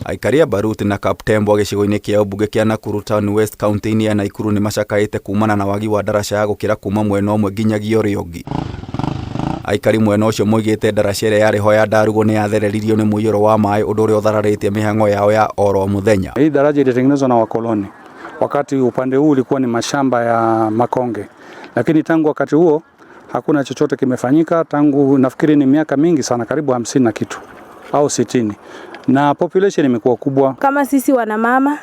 Aikari a Baruti na Kaptembwa gĩcigo-inĩ kĩa ũmbunge kĩa Nakuru Town West County-inĩ ya Nakuru nĩ macakaĩte kumana na wagi wa ndaraca ya gũkĩra kuma mwena ũmwe nginyagia ũrĩa ũngĩ. Aikari mwena ũcio moigĩte ndaraca ĩrĩa yarĩ ho ya Ndarugu nĩ yathereririo nĩ mũiyũro wa maĩ, ũndũ ũrĩa ũthararĩtie mĩhang'o yao ya oro mũthenya. Hii daraja ilitengenezwa na wakoloni wakati upande huu ulikuwa ni mashamba ya makonge, lakini tangu wakati huo hakuna chochote kimefanyika. Tangu nafikiri ni miaka mingi sana, karibu 50 na kitu au 60, na population imekuwa kubwa. Kama sisi wanamama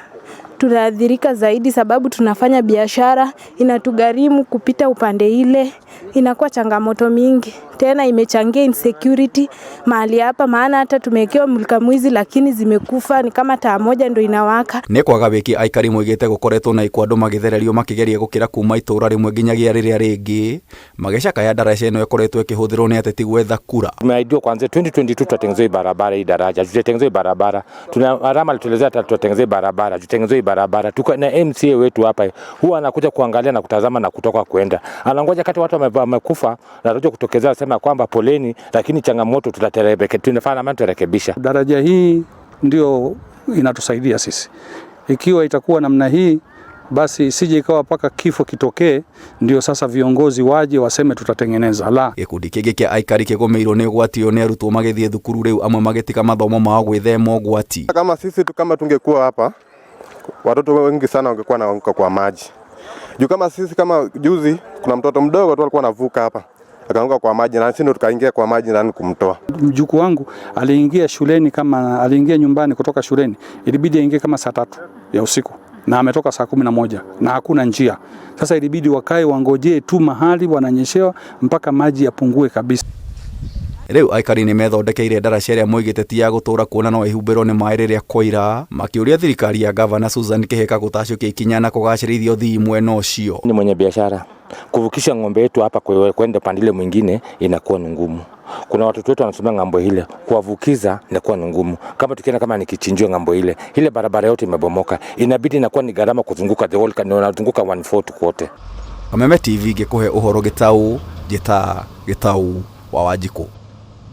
tunaathirika zaidi, sababu tunafanya biashara, inatugharimu kupita upande ile, inakuwa changamoto mingi. Tena imechangia insecurity mahali hapa, maana hata tumewekewa mulika mwizi lakini zimekufa, ni kama taa moja ndio inawaka. Nĩ kwaga wiki aikari moigĩte gũkoretwo na ikwandũ magĩthererio makĩgeria gũkĩra kuma itũra rĩmwe nginyagia rĩrĩa rĩngĩ, magĩcakaya ndaraca ĩno ĩkoretwo ĩkĩhũthĩrwo nĩ ateti gwetha kura. Tumeahidiwa kwanza 2022 tutatengeneza barabara hii daraja, tutatengeneza barabara. Tuna Arama alituelezea tutatengeneza barabara, tutatengeneza barabara. Tuko na MCA wetu hapa, huwa anakuja kuangalia na kutazama na kutoka kwenda. Anangoja kati watu wamekufa na anakuja kutokezea sema kwamba poleni, lakini changamoto tunafanya turekebisha. Daraja hii ndio inatusaidia sisi. Ikiwa itakuwa namna hii, basi isije ikawa paka kifo kitokee ndio sasa viongozi waje waseme tutatengeneza. La, gĩkundi kĩngĩ kĩa aikari kĩgũmĩirwo nĩ ũgwati nĩ arutwo magĩthiĩ thukuru rĩu, amwe magĩtiga mathomo mao gwĩthema ũgwati. Kama sisi kama tungekuwa hapa, watoto wengi sana wangekuwa wanaanguka kwa maji. Juu kama sisi kama juzi kuna mtoto mdogo tu alikuwa anavuka hapa, akaanguka kwa maji na sisi ndo tukaingia kwa maji ndani kumtoa. Mjukuu wangu aliingia shuleni, kama aliingia nyumbani kutoka shuleni, ilibidi aingie kama saa 3 ya usiku na ametoka saa 11 na hakuna njia. Sasa ilibidi wakae wangojee tu mahali wananyeshewa mpaka maji yapungue kabisa. Rĩu aikari nĩ methondekeire ndaraca ĩrĩa moigĩte ti ya gũtũra kuona no ĩhumbĩrwo nĩ maĩ rĩrĩa kwaira, makĩũria thirikari ya gavana Susan Kihika gũtacũkia ikinya na kũgacĩrithia ũthii mwena ũcio. Ni mwenye biashara, kuvukisha ng'ombe yetu hapa kwenda pandile mwingine inakuwa ni ngumu. Kuna watoto wetu wanasomea ng'ambo ile, kuwavukiza inakuwa ni ngumu. Kama tukienda kama ni kichinjio ng'ambo ile barabara yote imebomoka, inabidi inakuwa ni gharama kuzunguka the whole kanyo, unazunguka 1/4 kote. Kameme TV ngĩkũhe ũhoro Gĩtaũ wa Wanjikũ.